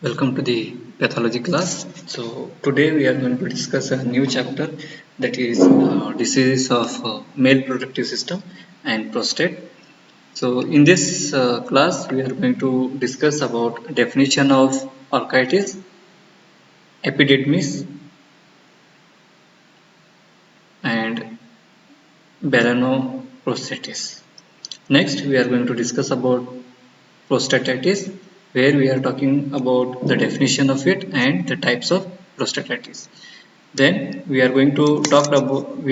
Welcome to the pathology class. So today we are going to discuss a new chapter, that is diseases of male reproductive system and prostate. So in this class we are going to discuss about definition of orchitis, epididymis and melanoprostatitis. Next we are going to discuss about prostatitis, where we are talking about the definition of it and the types of prostatitis. Then we are going to talk about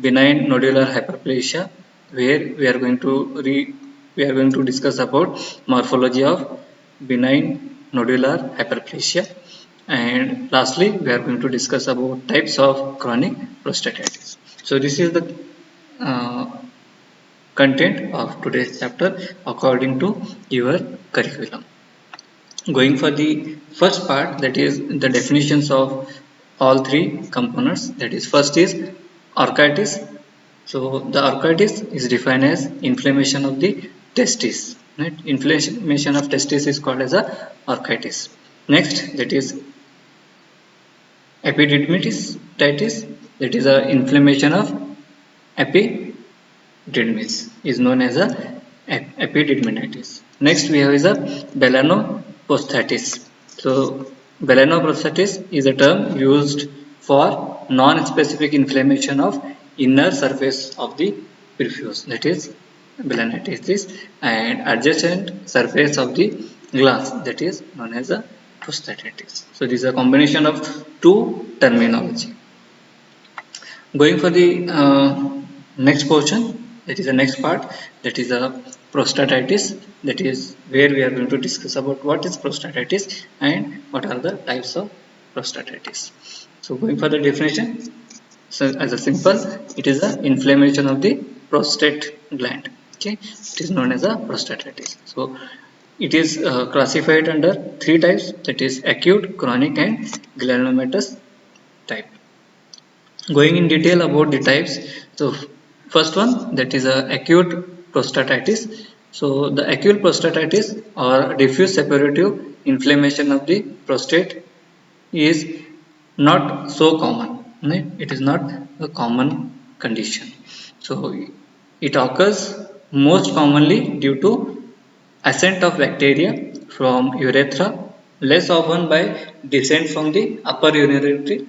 benign nodular hyperplasia, where we are going to discuss about morphology of benign nodular hyperplasia, and lastly we are going to discuss about types of chronic prostatitis. So this is the uh, content of today's chapter according to your curriculum. Going for the first part, that is the definitions of all three components. That is, first is orchitis. So the orchitis is defined as inflammation of the testis, right? Inflammation of testis is called as a orchitis. Next, that is epididymitis, that is a inflammation of epididymis, is known as a epididymitis. Next we have is a melanoprostatitis. So melanoprostatitis is a term used for non-specific inflammation of inner surface of the prepuce, that is melanoprostatitis, and adjacent surface of the glass, that is known as a prostatitis. So this is a combination of two terminology. Going for the next portion, that is the next part, that is a prostatitis. That is where we are going to discuss about what is prostatitis and what are the types of prostatitis. So going for the definition, so as a simple, it is the inflammation of the prostate gland. Okay, it is known as a prostatitis. So it is classified under three types, that is acute, chronic and granulomatous type. Going in detail about the types, so first one, that is a acute prostatitis. So the acute prostatitis or diffuse separative inflammation of the prostate is not so common, right? It is not a common condition. So it occurs most commonly due to ascent of bacteria from urethra, less often by descent from the upper urinary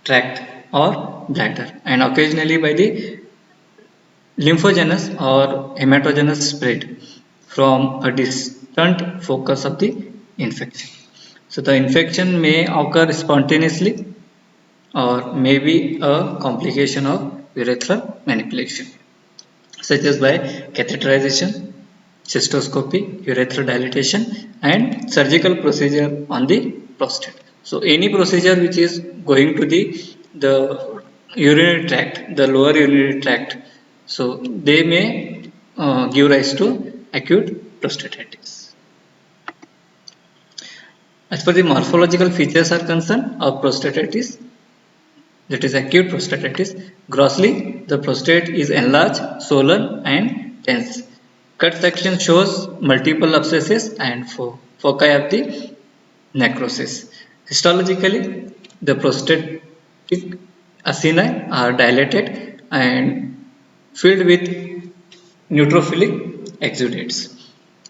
tract or bladder, and occasionally by the lymphogenous or hematogenous spread from a distant focus of the infection. So the infection may occur spontaneously or may be a complication of urethral manipulation, such as by catheterization, cystoscopy, urethral dilatation, and surgical procedure on the prostate. So any procedure which is going to the urinary tract, the lower urinary tract, so they may give rise to acute prostatitis. As per the morphological features are concerned of prostatitis, that is acute prostatitis, grossly the prostate is enlarged, swollen and tense. Cut section shows multiple abscesses and foci of the necrosis. Histologically, the prostatic acini are dilated and filled with neutrophilic exudates.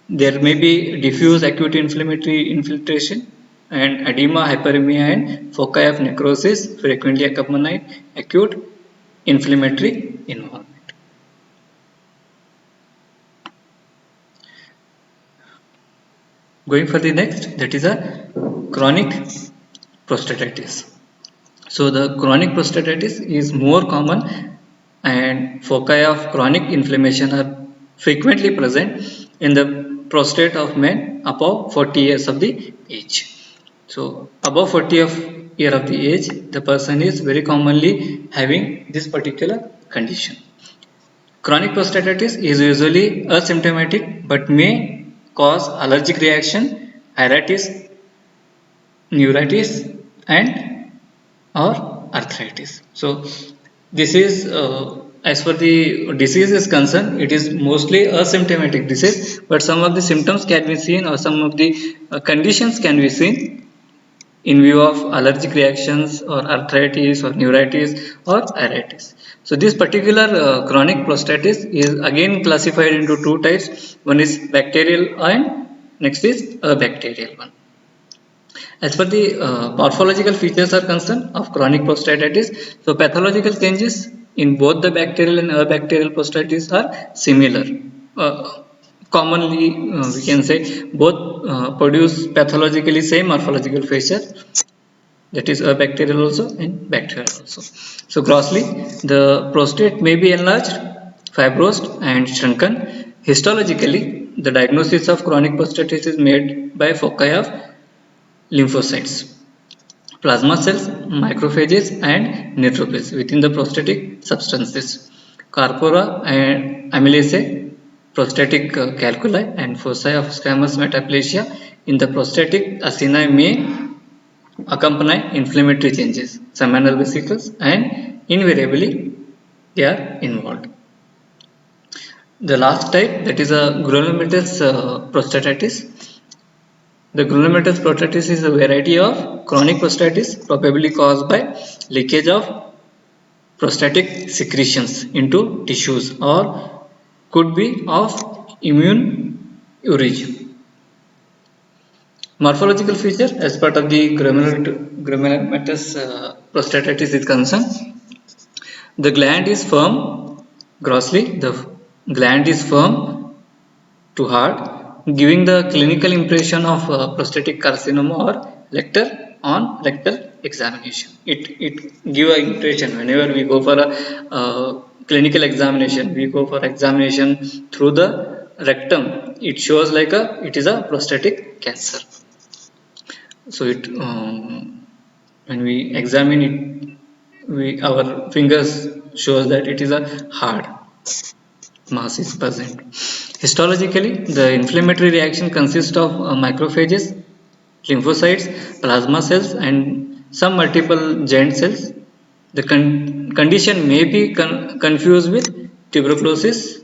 There may be diffuse acute inflammatory infiltration and edema, hyperemia, and foci of necrosis frequently accompany acute inflammatory involvement. Going for the next, that is a chronic prostatitis. So the chronic prostatitis is more common, and foci of chronic inflammation are frequently present in the prostate of men above 40 years of the age. So above 40 of year of the age, the person is very commonly having this particular condition. Chronic prostatitis is usually asymptomatic but may cause allergic reaction, iritis, neuritis, and or arthritis. So this is as for the disease is concerned, it is mostly asymptomatic disease, but some of the symptoms can be seen or some of the conditions can be seen in view of allergic reactions or arthritis or neuritis or iritis. So this particular chronic prostatitis is again classified into two types. One is bacterial and next is a bacterial one. As per the morphological features are concerned of chronic prostatitis, so pathological changes in both the bacterial and abacterial prostatitis are similar. Commonly, we can say both produce pathologically same morphological feature, that is a bacterial also and bacterial also. So grossly, the prostate may be enlarged, fibrosed and shrunken. Histologically, the diagnosis of chronic prostatitis is made by foci of lymphocytes, plasma cells, macrophages and neutrophils within the prostatic substances, corpora and amylaceae, prostatic calculi and foci of squamous metaplasia in the prostatic acini may accompany inflammatory changes, seminal vesicles and invariably they are involved. The last type, that is a granulomatous prostatitis. The granulomatous prostatitis is a variety of chronic prostatitis probably caused by leakage of prostatic secretions into tissues or could be of immune origin. Morphological feature as part of the granulomatous prostatitis is concerned. The gland is firm, grossly, the gland is firm to hard, giving the clinical impression of prostatic carcinoma or lecter on rectal examination. It give an impression whenever we go for a clinical examination, we go for examination through the rectum. It shows like it is a prostatic cancer. So when we examine it, our fingers shows that it is a hard mass is present. Histologically, the inflammatory reaction consists of macrophages, lymphocytes, plasma cells, and some multiple giant cells. The condition may be confused with tuberculosis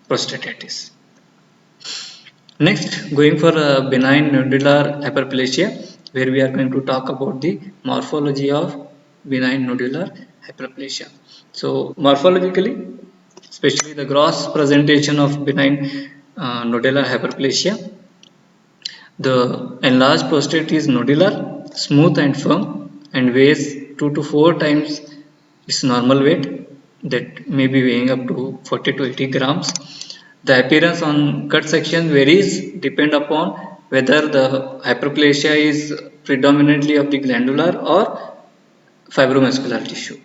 prostatitis. Next, going for benign nodular hyperplasia, where we are going to talk about the morphology of benign nodular hyperplasia. So, morphologically, especially the gross presentation of benign nodular hyperplasia, the enlarged prostate is nodular, smooth and firm, and weighs 2 to 4 times its normal weight, that may be weighing up to 40 to 80 grams. The appearance on cut section varies depend upon whether the hyperplasia is predominantly of the glandular or fibromuscular tissue.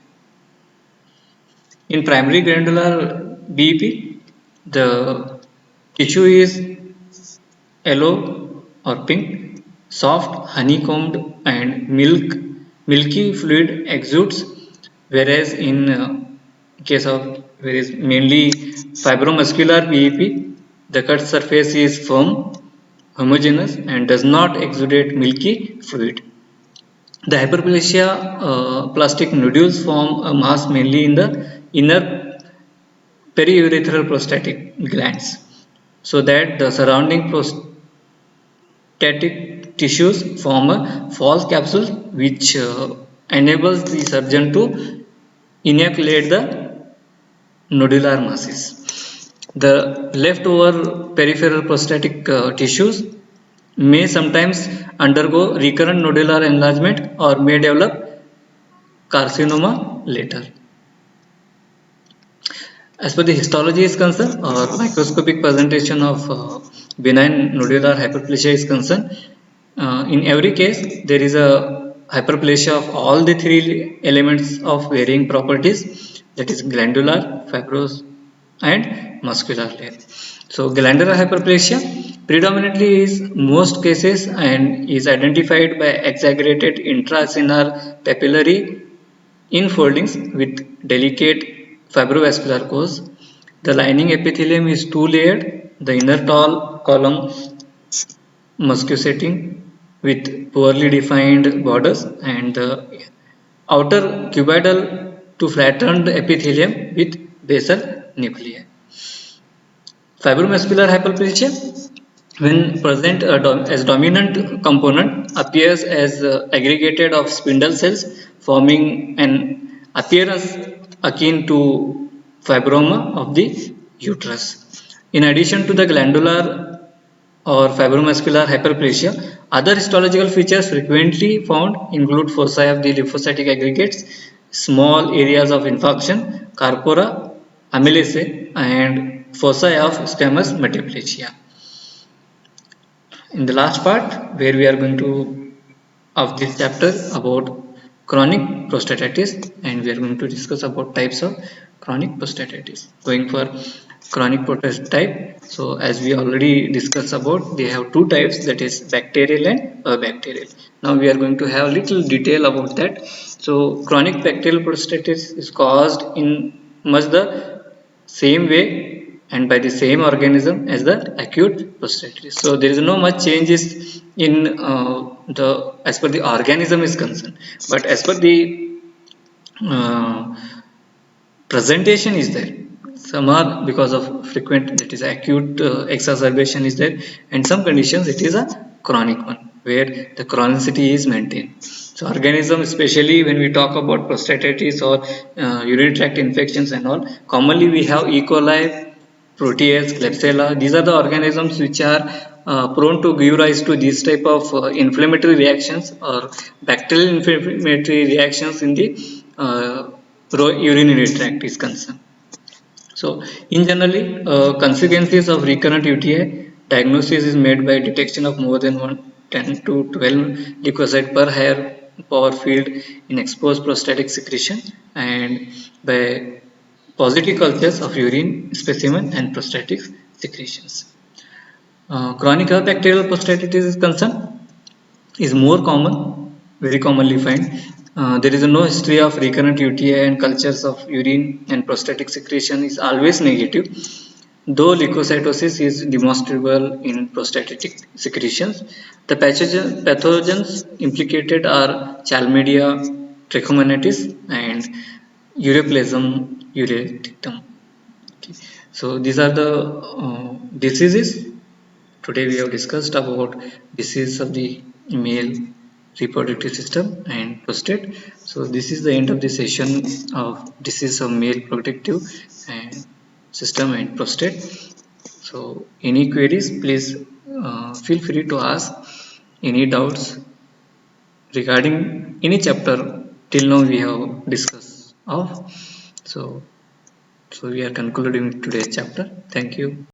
In primary glandular BEP, the tissue is yellow or pink, soft, honeycombed and milky fluid exudes, whereas in case of mainly fibromuscular BEP, the cut surface is firm, homogeneous and does not exudate milky fluid. The hyperplasia plastic nodules form a mass mainly in the inner periurethral prostatic glands, so that the surrounding prostatic tissues form a false capsule which enables the surgeon to inoculate the nodular masses. The leftover peripheral prostatic tissues may sometimes undergo recurrent nodular enlargement or may develop carcinoma later. As per the histology is concerned or microscopic presentation of benign nodular hyperplasia is concerned, in every case there is a hyperplasia of all the three elements of varying properties, that is glandular, fibrous and muscular layer. So glandular hyperplasia predominantly is most cases and is identified by exaggerated intracinar papillary infoldings with delicate fibrovascular cores. The lining epithelium is two-layered, the inner tall column muscusating with poorly defined borders and the outer cuboidal to flattened epithelium with basal nuclei. Fibromuscular hyperplasia, when present as dominant component, appears as aggregated of spindle cells, forming an appearance akin to fibroma of the uterus. In addition to the glandular or fibromuscular hyperplasia, other histological features frequently found include foci of the lymphocytic aggregates, small areas of infarction, corpora, amylase, and foci of squamous metaplasia. In the last part, where we are going to of this chapter about chronic prostatitis, and we are going to discuss about types of chronic prostatitis. Going for chronic prostatitis type, so as we already discussed about, they have two types, that is bacterial and abacterial. Now we are going to have little detail about that. So chronic bacterial prostatitis is caused in much the same way and by the same organism as the acute prostatitis. So there is no much changes in the as per the organism is concerned, but as per the uh, presentation is there. Some are because of frequent, that is acute exacerbation is there, and some conditions it is a chronic one where the chronicity is maintained. So organism, especially when we talk about prostatitis or urinary tract infections and all, commonly we have E. coli, Proteus, Klebsiella. These are the organisms which are prone to give rise to these type of inflammatory reactions or bacterial inflammatory reactions in the urinary tract is concerned. So, in generally, consequences of recurrent UTI, diagnosis is made by detection of more than 10 to 12 leukocyte per hair power field in exposed prostatic secretion, and by positive cultures of urine specimen and prostatic secretions. Chronic bacterial prostatitis is concerned is more common, very commonly find. There is no history of recurrent UTI, and cultures of urine and prostatic secretion is always negative, though leukocytosis is demonstrable in prostatic secretions. The pathogens implicated are chlamydia, trichomoniasis, and ureaplasm ureaticum. Okay. So these are the diseases. Today we have discussed about disease of the male reproductive system and prostate. So this is the end of the session of disease of male reproductive and system and prostate. So any queries, please feel free to ask. Any doubts regarding any chapter till now we have discussed of. So we are concluding today's chapter. Thank you.